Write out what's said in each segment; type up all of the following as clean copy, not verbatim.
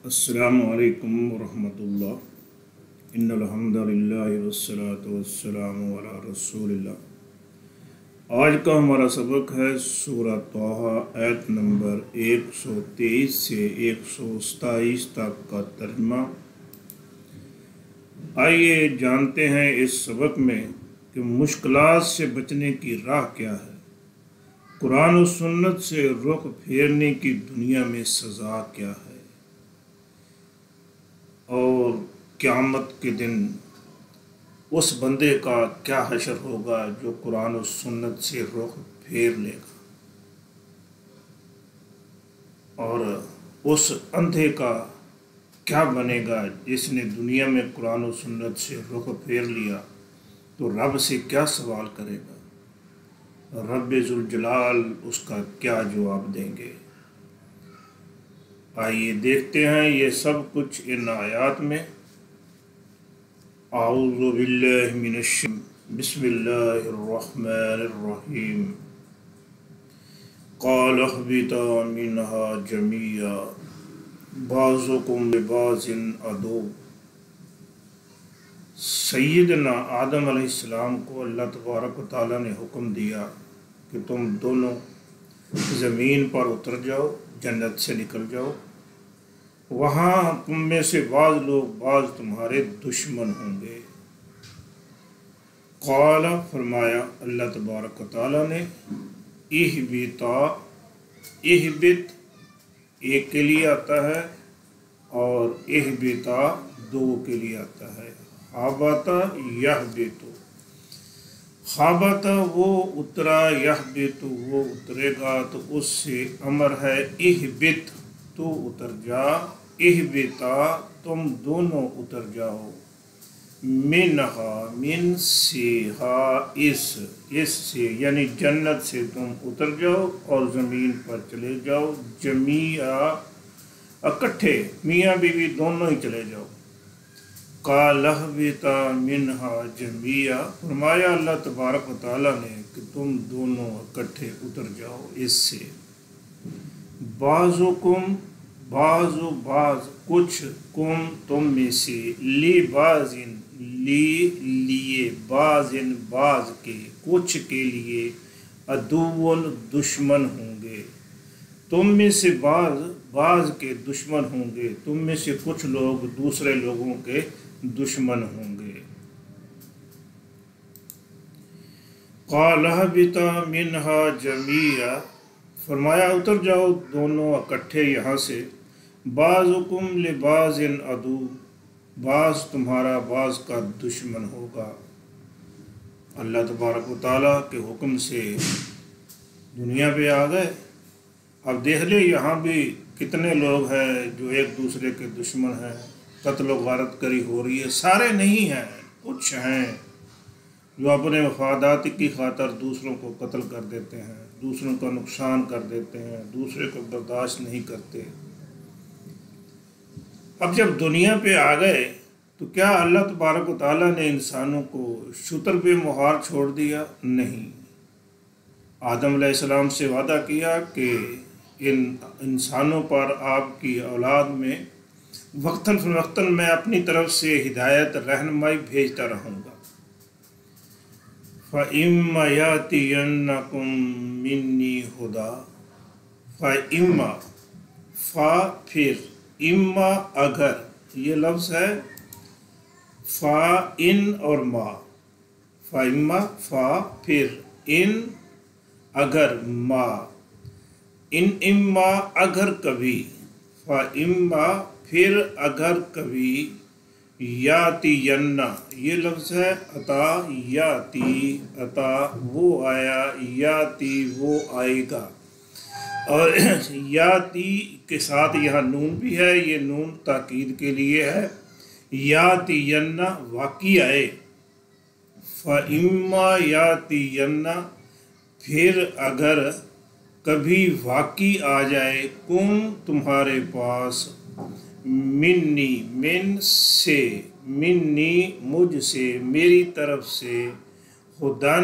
अस्सलामु अलैकुम वरहमतुल्लाह इन्नल हम्दुलिल्लाहि वस्सलातु वस्सलामु अला रसूलिल्लाह। आज का हमारा सबक है सूरह तौहा आयत नंबर 123 से 127 तक का तर्जुमा। आइए जानते हैं इस सबक में कि मुश्किलात से बचने की राह क्या है, कुरान और सुन्नत से रुख फेरने की दुनिया में सज़ा क्या है और क़यामत के दिन उस बंदे का क्या हशर होगा जो कुरान और सुन्नत से रुख फेर लेगा, और उस अंधे का क्या बनेगा जिसने दुनिया में कुरान और सुन्नत से रुख फेर लिया तो रब से क्या सवाल करेगा, रब्बे जुल जलाल उसका क्या जवाब देंगे। आइए देखते हैं ये सब कुछ इन आयात में। आऊज़ु बिल्लाहि मिनश बिस्मिल्लाहिर रहमानिर रहीम। क़ाल अहबिता मिन्हा जमीआ बाज़ुकुम लिबाज़िन अदू। सैयदना आदम अलैहिस्सलाम को अल्लाह तबारक व तआला ने हुक्म दिया कि तुम दोनों ज़मीन पर उतर जाओ, जन्नत से निकल जाओ, वहाँ तुम में से बाज़ लोग बाज़ तुम्हारे दुश्मन होंगे। क़ाला फरमाया अल्लाह तबारक व तआला ने, इहबिता, इहबित एक के लिए आता है और इहबिता दो के लिए आता है। हाबता यहबितु, हाबता वो उतरा, यहबितु वो उतरेगा, तो उससे अमर है इहबित तू उतर जा, इहबिता तुम दोनों उतर जाओ, मिनहा मिन से हा इस से यानी जन्नत से तुम उतर जाओ और ज़मीन पर चले जाओ, जमीआ इकट्ठे, मियाँ बीवी दोनों ही चले जाओ। कालहबिता मिनहा जमीआ, फरमाया अल्लाह तबारक व तआला ने कि तुम दोनों इकट्ठे उतर जाओ इससे। बाज़ुकुम, बाज़ु बाज़ कुछ, कुम तुम में से, ली बाज़िन ली लिए, बाज़िन बाज़ के, कुछ के लिए, अदुव्वुन दुश्मन होंगे। तुम में से बाज़ के दुश्मन होंगे, तुम में से कुछ लोग दूसरे लोगों के दुश्मन होंगे। क़ालहबिता मिन्हा जमीआ, फरमाया उतर जाओ दोनों इकट्ठे यहाँ से। बाज़ुकुम लिबाज़िन अदू, बाज़ तुम्हारा बाज़ का दुश्मन होगा। अल्लाह तबारक व तआला के हुक्म से दुनिया पे आ गए। अब देख ले यहाँ भी कितने लोग हैं जो एक दूसरे के दुश्मन हैं, कत्ल व गारत करी हो रही है। सारे नहीं हैं, कुछ हैं जो अपने मफादात की खातर दूसरों को कत्ल कर देते हैं, दूसरों का नुकसान कर देते हैं, दूसरे को बर्दाश्त नहीं करते। अब जब दुनिया पे आ गए तो क्या अल्लाह तबारक व तआला ने इंसानों को शुतर पे मुहार छोड़ दिया? नहीं। आदम अलैहिस्सलाम से वादा किया कि इन इंसानों पर आपकी औलाद में वक्तन फ़वक्तन मैं अपनी तरफ से हिदायत रहनुमाई भेजता रहूँगा। फ़इम्मा यातियन्नकुम मिन्नी हुदा, फ़इम्मा फ़ा फिर, इम्मा अगर, ये लफ्ज़ है फ़ा इन और मा, फ़इम्मा फ़ा फिर, इन अगर, मा इन, इम्मा अगर कभी, फ़इम्मा फिर अगर कभी, यातियन्ना ये लफ्ज़ है अता, याती अता वो आया, याती वो आएगा, और याती के साथ यहाँ नून भी है, ये नून ताकीद के लिए है। यातियन्ना वाक़ई आए, फ़इम्मा यातियन्ना फिर अगर कभी वाक़ई आ जाए, कुम तुम्हारे पास, मिन्नी मिन से, मिन्नी मुझसे, मेरी तरफ से, हुदन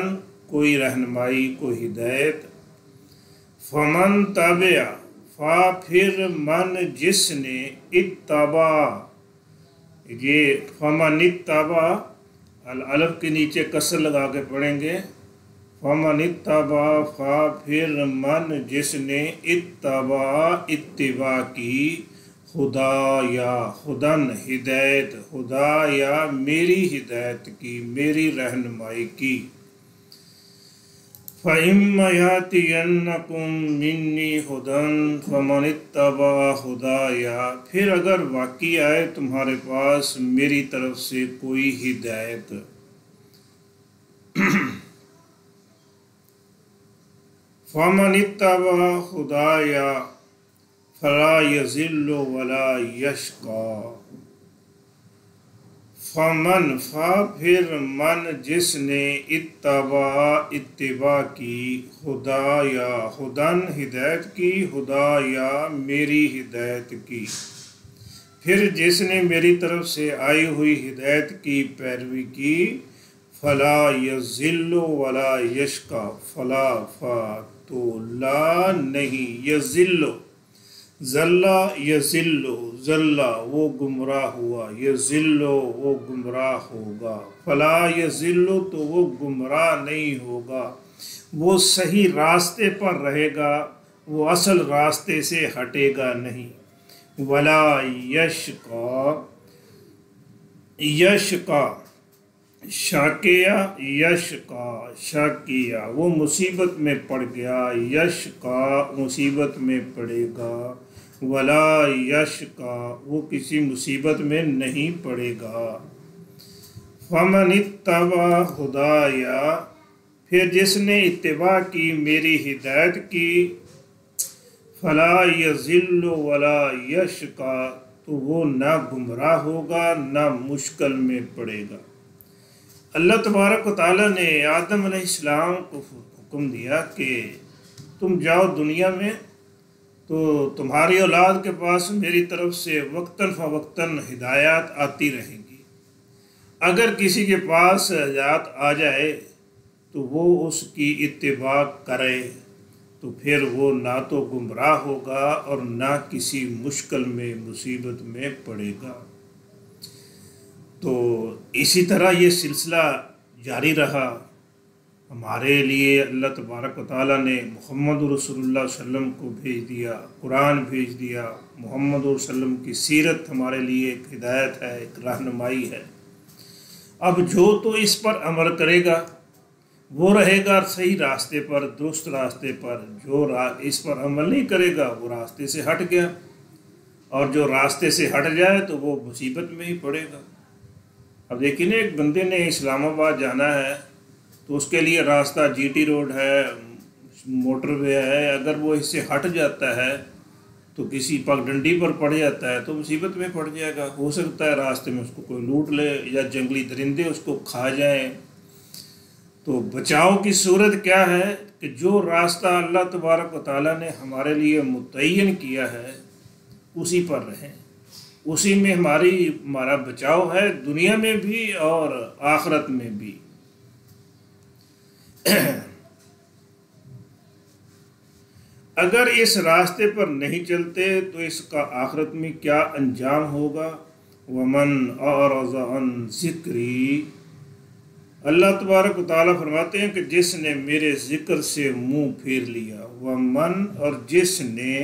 कोई रहनुमाई, कोई हिदायत, फमन ताबिया, फा फिर मन जिसने इत्तबा, ये फमन इत्तबा अल अलफ के नीचे कसर लगा के पढ़ेंगे। फमन इत्तबा फा फिर मन जिसने इत्तबा इत्तिबा की खुदाया खुदन हिदायत, खुदाया मेरी हिदायत की, मेरी रहनुमाई की। फ़इम्मा यातियन्नकुम मिन्नी हुदन फ़मनित्तबा हुदाया, फिर अगर वाक़ई आए तुम्हारे पास मेरी तरफ से कोई हिदायत, फ़मनित्तबा हुदाया फला यज़िल्लु वला यशक़ा। फमन फा फिर मन जिसने इत्तबा इत्तिबा की हुदाया हुदन हिदायत की, हुदाया मेरी हिदायत की, फिर जिसने मेरी तरफ से आई हुई हिदायत की पैरवी की, फला यज़िल्लु वला यशक़ा, फला फा तो ला नहीं, यज़िल्लु ज़ल्ला यज़िल्लु ज़ल्ला वो गुमराह हुआ, यज़िल्लु वो गुमराह होगा, फला यज़िल्लु तो वो गुमराह नहीं होगा, वो सही रास्ते पर रहेगा, वो असल रास्ते से हटेगा नहीं। वला यशक़ा, यशक़ा शाकिया यशक़ा शाकिया वो मुसीबत में पड़ गया, यशक़ा मुसीबत में पड़ेगा, वला यशक़ा वो किसी मुसीबत में नहीं पड़ेगा। फमन इत्तबा हुदाया, फिर जिसने इत्तिबा की मेरी हिदायत की, फला यज़िल्लु वला यशक़ा तो वो ना गुमराह होगा ना मुश्किल में पड़ेगा। अल्लाह तबारक व तआला ने आदम अलैहिस्सलाम को हुक्म दिया कि तुम जाओ दुनिया में, तो तुम्हारी औलाद के पास मेरी तरफ से वक्तन फ़वक्तन हिदायत आती रहेगी। अगर किसी के पास हिदायत आ जाए तो वो उसकी इत्तिबा करे, तो फिर वो ना तो गुमराह होगा और ना किसी मुश्किल में मुसीबत में पड़ेगा। तो इसी तरह ये सिलसिला जारी रहा। हमारे लिए अल्लाह तबारक व तआला ने मोहम्मद रसूलुल्लाह सल्लम को भेज दिया, कुरान भेज दिया। मोहम्मद सल्लम की सीरत हमारे लिए एक हिदायत है, एक रहनुमाई है। अब जो तो इस पर अमल करेगा वो रहेगा सही रास्ते पर, दुरुस्त रास्ते पर। जो इस पर अमल नहीं करेगा वो रास्ते से हट गया, और जो रास्ते से हट जाए तो वो मुसीबत में ही पड़ेगा। अब देखिए ना, एक बंदे ने इस्लामाबाद जाना है तो उसके लिए रास्ता जीटी रोड है, मोटरवे है, अगर वो इससे हट जाता है तो किसी पगडंडी पर पड़ जाता है तो मुसीबत में पड़ जाएगा। हो सकता है रास्ते में उसको कोई लूट ले या जंगली दरिंदे उसको खा जाएं। तो बचाव की सूरत क्या है कि जो रास्ता अल्लाह तबारक व तआला ने हमारे लिए मुतय्यन किया है उसी पर रहें, उसी में हमारा बचाव है, दुनिया में भी और आखिरत में भी। अगर इस रास्ते पर नहीं चलते तो इसका आखिरत में क्या अंजाम होगा। वमन अरज़ अन ज़िक्री, अल्लाह तबारक व तआला फरमाते हैं कि जिसने मेरे ज़िक्र से मुंह फेर लिया, वमन और जिसने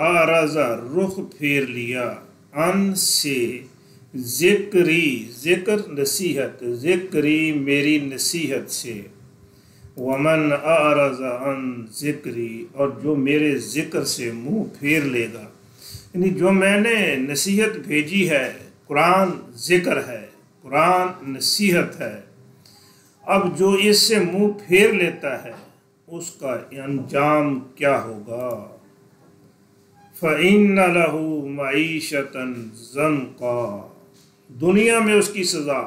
अरज़ा रुख फेर लिया, अन से ज़िक्री ज़िक्र नसीहत, ज़िक्री मेरी नसीहत से, वमन अरज़ा अन ज़िक्री और जो मेरे ज़िक्र से मुंह फेर लेगा, यानी जो मैंने नसीहत भेजी है, कुरान ज़िक्र है, कुरान नसीहत है, अब जो इससे मुंह फेर लेता है उसका अंजाम क्या होगा। फ़इन्न लहू मईशतन ज़न्क़ा, दुनिया में उसकी सज़ा,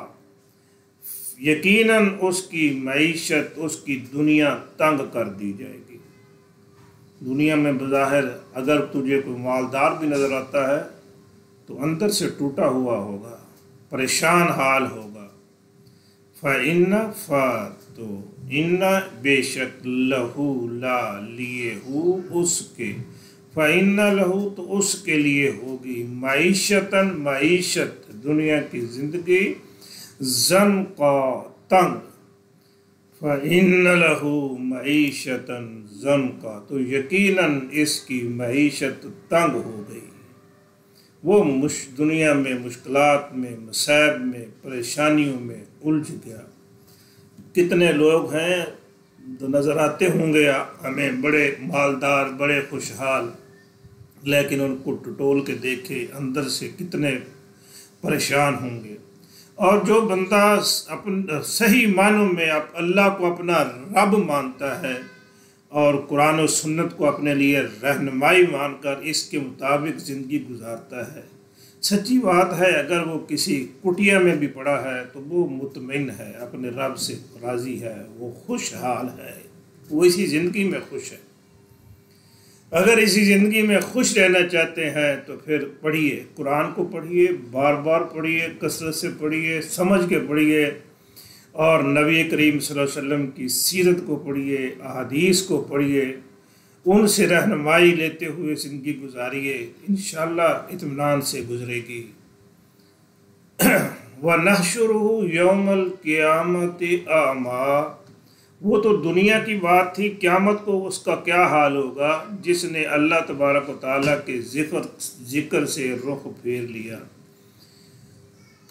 यकीनन उसकी मईशत, उसकी दुनिया तंग कर दी जाएगी। दुनिया में बज़ाहिर अगर तुझे कोई मालदार भी नज़र आता है तो अंदर से टूटा हुआ होगा, परेशान हाल होगा। फ़इन्न तो इन्ना बेशक लहू ला लिए हु उसके, फ़इन्ना लहू, तो उसके लिए होगी मईशतन, मईशत दुनिया की ज़िंदगी, ज़न का तंग। फ़इन्ना लहू मईशतन ज़न का, तो यकीनन इसकी मईशत तंग हो गई। वो दुनिया में मुश्किलात में, मसाइब में, परेशानियों में उलझ गया। कितने लोग हैं तो नज़र आते होंगे हमें बड़े मालदार, बड़े खुशहाल, लेकिन उनको टटोल के देखे अंदर से कितने परेशान होंगे। और जो बंदा सही मानों में अल्लाह को अपना रब मानता है और कुरान और सुन्नत को अपने लिए रहनुमाई मानकर इसके मुताबिक ज़िंदगी गुजारता है, सच्ची बात है अगर वो किसी कुटिया में भी पड़ा है तो वो मुतमिन है, अपने रब से राज़ी है, वो खुशहाल है, वो इसी ज़िंदगी में खुश है। अगर इसी ज़िंदगी में खुश रहना चाहते हैं तो फिर पढ़िए, कुरान को पढ़िए, बार बार पढ़िए, कसरत से पढ़िए, समझ के पढ़िए, और नबी करीम सल्लल्लाहु अलैहि वसल्लम की सीरत को पढ़िए, अहादीस को पढ़िए, उनसे रहनुमाई लेते हुए ज़िंदगी गुजारिए, इंशाअल्लाह इत्मीनान से गुजरेगी। व नहशुरुहु यौमल क़ियामति अमा, वो तो दुनिया की बात थी, क़यामत को उसका क्या हाल होगा जिसने अल्लाह तबारक व तआला के ज़िक्र से रुख फेर लिया।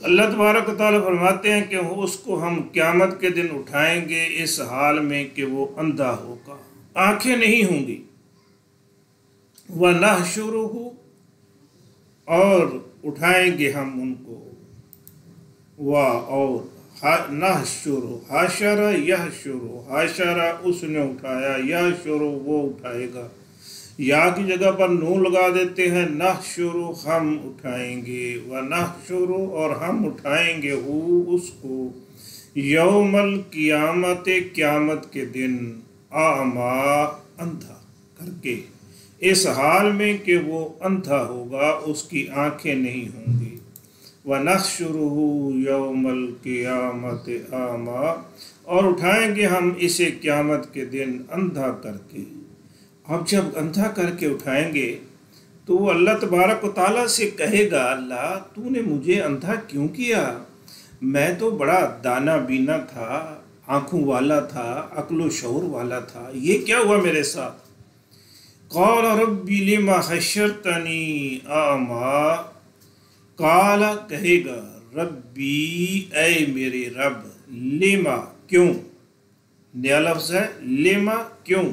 अल्लाह तबारक व तआला फरमाते हैं कि उसको हम क़यामत के दिन उठाएंगे इस हाल में कि वो अंधा होगा, आंखें नहीं होंगी। व नहशुरुहु, और उठाएंगे हम उनको, और नहशुरु, हाशरा यहशुरु, हाशरा उसने उठाया, यहशुरु वो उठाएगा, या की जगह पर नून लगा देते हैं, नहशुरु हम उठाएंगे, व नहशुरु और हम उठाएंगे हु उसको, यौमल क़ियामत क़यामत के दिन, आमा अंधा करके, इस हाल में कि वो अंधा होगा, उसकी आंखें नहीं होंगी। व नहशुरुहु यौमल क़ियामत आमा, और उठाएंगे हम इसे क़यामत के दिन अंधा करके। अब जब अंधा करके उठाएंगे तो वो अल्लाह तबारक व तआला से कहेगा, अल्लाह तूने मुझे अंधा क्यों किया, मैं तो बड़ा दाना बीना था, आँखों वाला था, अक्ल शऊर वाला था, ये क्या हुआ मेरे साथ। क़ाल रब्बी लिमा हशरतनी आमा, काला कहेगा, रब्बी ऐ मेरे रब, लिमा क्यों, नया लफ्ज़ है, लिमा क्यों,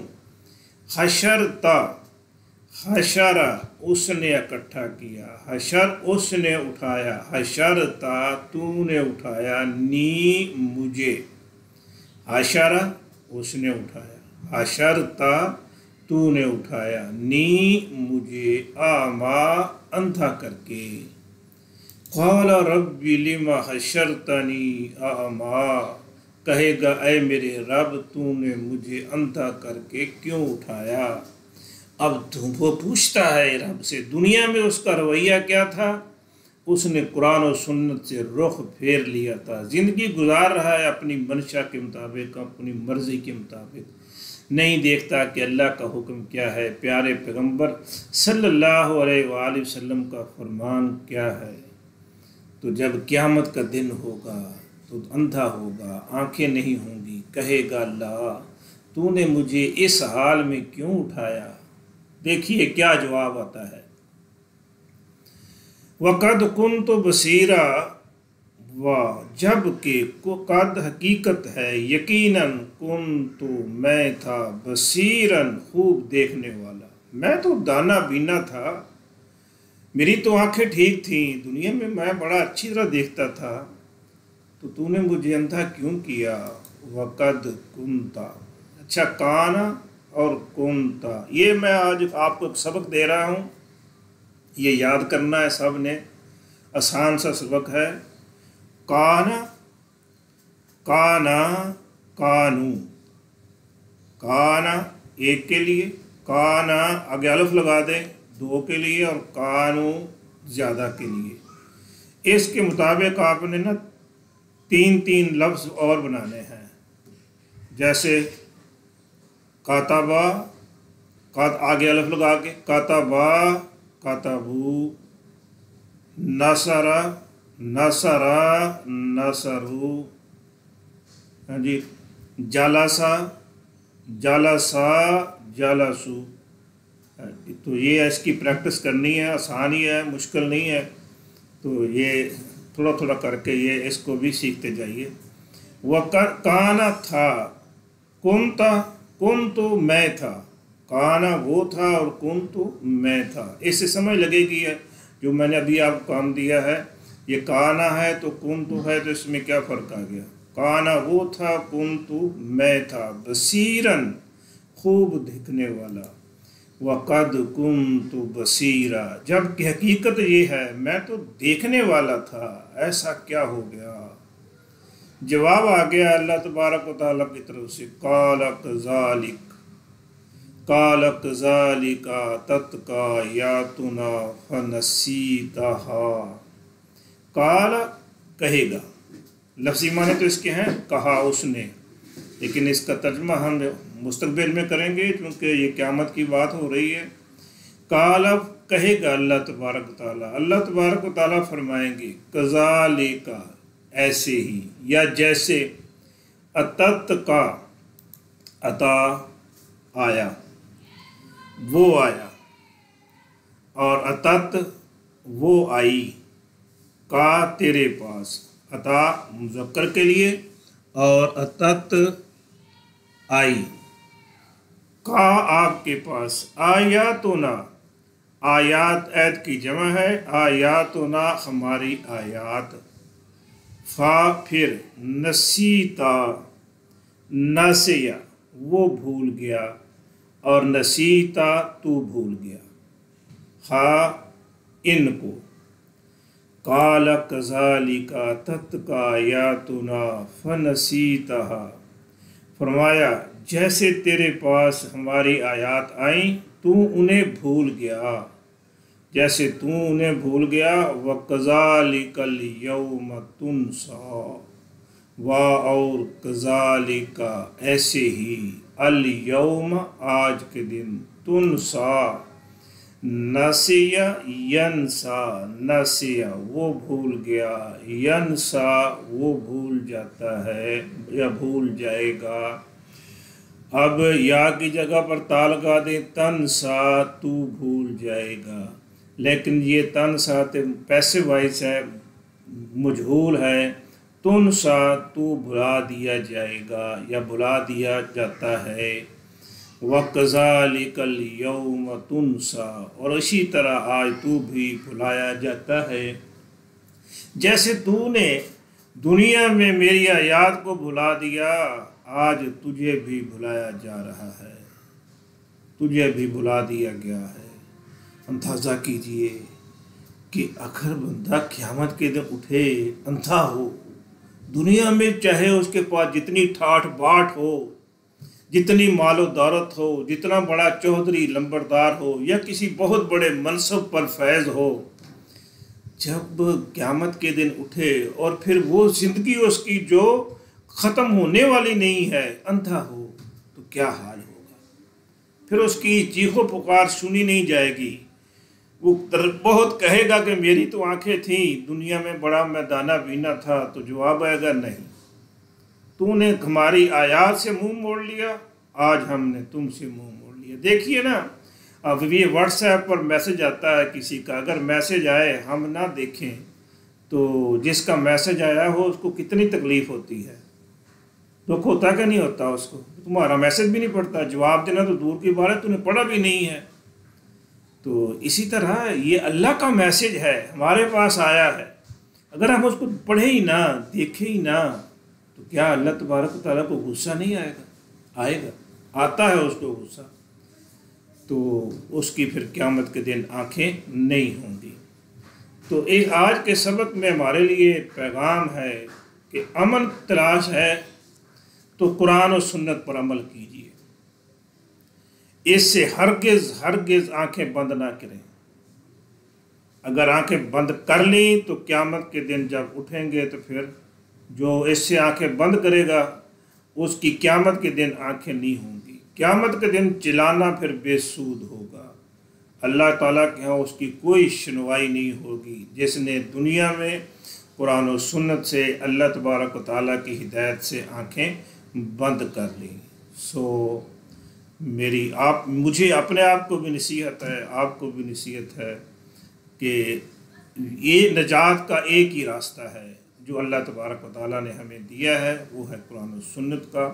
हशरता, हशरा उसने इकट्ठा किया, हशर उसने उठाया, हशरता तूने उठाया, नी मुझे, हशरा उसने उठाया, हशरता तूने उठाया, नी मुझे, आमा अंधा करके। क़ाल रब्बी लिमा हशरतनी आमा, कहेगा ऐ मेरे रब तूने मुझे अंधा करके क्यों उठाया। अब वो पूछता है रब से, दुनिया में उसका रवैया क्या था, उसने कुरान और सुन्नत से रुख फेर लिया था, ज़िंदगी गुजार रहा है अपनी मंशा के मुताबिक, अपनी मर्ज़ी के मुताबिक, नहीं देखता कि अल्लाह का हुक्म क्या है, प्यारे पैगंबर सल्लल्लाहु अलैहि वसल्लम का फरमान क्या है। तो जब क़यामत का दिन होगा तो अंधा होगा, आंखें नहीं होंगी, कहेगा अल्लाह तूने मुझे इस हाल में क्यों उठाया। देखिए क्या जवाब आता है, वक़द कुन्तु बसीरा, व जब के कद हकीकत है, यकीनन कुन्तु मैं था, बसीरन खूब देखने वाला, मैं तो दाना बीना था, मेरी तो आंखें ठीक थी, दुनिया में मैं बड़ा अच्छी तरह देखता था, तो तूने मुझे अंधा क्यों किया। वक़द कुंता, अच्छा काना और कुंता, ये मैं आज आपको सबक दे रहा हूँ, ये याद करना है सब ने, आसान सा सबक है। काना, काना, कानू, काना एक के लिए, काना आगे अलिफ लगा दें दो के लिए, और कानू ज़्यादा के लिए। इसके मुताबिक आपने ना तीन तीन लफ्ज़ और बनाने हैं, जैसे कातबा, आगे अलफ लगा के, कातबा कातबू, नसरा नसरा नसरू, हाँ जी, जालासा जालासा जालासू। तो ये इसकी प्रैक्टिस करनी है, आसान ही है, मुश्किल नहीं है। तो ये थोड़ा थोड़ा करके ये इसको भी सीखते जाइए। वह काना था, कुन था, कुन तो मैं था, काना वो था और कुन तो मैं था। इससे समझ लगेगी है जो मैंने अभी आपको काम दिया है, ये काना है तो कुन तो है, तो इसमें क्या फ़र्क आ गया। काना वो था, कुन तो मैं था, बसीरन खूब दिखने वाला, वक़द कुन्तु बसीरा, जबकि हकीकत ये है मैं तो देखने वाला था, ऐसा क्या हो गया। जवाब आ गया अल्लाह तबारक व तआला की तरफ से, कालक ज़ालिका तत्का यातुना फनसीतहा। काल कहेगा, लफ्ज़ी माने तो इसके हैं कहा उसने, लेकिन इसका तर्जमा हम मुस्तकबिल में करेंगे क्योंकि ये क़यामत की बात हो रही है। काल कहेगा अल्लाह तबारक ताला, अल्लाह तबारक ताला फरमाएंगे कज़ालिका ऐसे ही, या जैसे, अतत का अता आया, वो आया, और अतत वो आई, का तेरे पास, अता मुज़क्कर के लिए और अतत आई, का आपके पास, आयातुना आयात ऐत की जमा है, आयातुना हमारी आयात, फा फिर नसीता नसिया वो भूल गया, और नसीता तू भूल गया, हा इनको, काल कज़ालिका तत्का यातुना फनसीतहा, फरमाया जैसे तेरे पास हमारी आयात आई तू उन्हें भूल गया, जैसे तू उन्हें भूल गया। व कज़ालिकल यौम तुनसा, वाह और कज़ालिका ऐसे ही, अल यौम आज के दिन, तुनसा नसिया यनसा, नसिया वो भूल गया, यनसा वो भूल जाता है या भूल जाएगा। अब या की जगह पर ता लगा दे, तनसा तू भूल जाएगा, लेकिन ये तनसा पैसिव वॉइस है, मजहूल है। तुनसा तू भुला दिया जाएगा या भुला दिया जाता है। वक़ज़ालिकल यौम तुनसा, और इसी तरह आज तू भी भुलाया जाता है। जैसे तूने दुनिया में मेरी आयात को भुला दिया, आज तुझे भी भुलाया जा रहा है, तुझे भी भुला दिया गया है। अंदाज़ा कीजिए कि अगर बंदा क़यामत के दिन उठे अंधा हो, दुनिया में चाहे उसके पास जितनी ठाठ बाट हो, जितनी मालो दौलत हो, जितना बड़ा चौधरी लंबरदार हो, या किसी बहुत बड़े मनसब पर फैज़ हो, जब क़यामत के दिन उठे और फिर वो ज़िंदगी उसकी जो ख़त्म होने वाली नहीं है, अंधा हो, तो क्या हाल होगा। फिर उसकी चीखो पुकार सुनी नहीं जाएगी। वो बहुत कहेगा कि मेरी तो आंखें थीं, दुनिया में बड़ा मैं दाना बीना था, तो जवाब आएगा नहीं, तूने हमारी आयात से मुंह मोड़ लिया, आज हमने तुमसे मुंह मोड़ लिया। देखिए ना, अब ये व्हाट्सएप पर मैसेज आता है किसी का, अगर मैसेज आए हम ना देखें तो जिसका मैसेज आया हो उसको कितनी तकलीफ़ होती है, दुख होता कि नहीं होता उसको। तुम्हारा मैसेज भी नहीं पढ़ता, जवाब देना तो दूर की बात है, तूने पढ़ा भी नहीं है। तो इसी तरह ये अल्लाह का मैसेज है, हमारे पास आया है, अगर हम उसको पढ़े ही ना, देखें ही ना, तो क्या अल्लाह तबारक तआला को गुस्सा नहीं आएगा? आएगा, आता है उसको गुस्सा। तो उसकी फिर क़यामत के दिन आंखें नहीं होंगी। तो एक आज के सबक में हमारे लिए पैगाम है कि अमन तलाश है तो कुरान और सुन्नत पर अमल कीजिए, इससे हरगिज़ आंखें बंद ना करें। अगर आंखें बंद कर ली तो क़यामत के दिन जब उठेंगे तो फिर जो इससे आंखें बंद करेगा उसकी क़यामत के दिन आंखें नहीं होंगी। क़यामत के दिन चिल्लाना फिर बेसूद होगा। अल्लाह ताला के यहाँ उसकी कोई सुनवाई नहीं होगी। जिसने दुनिया में कुरान और सुन्नत से अल्लाह तबारक व तआला की हिदायत से आँखें बंद कर ली। सो मुझे अपने आप को भी नसीहत है, आपको भी नसीहत है कि ये नजात का एक ही रास्ता है जो अल्लाह तबारक व तआला ने हमें दिया है, वो है कुरान और सुन्नत का।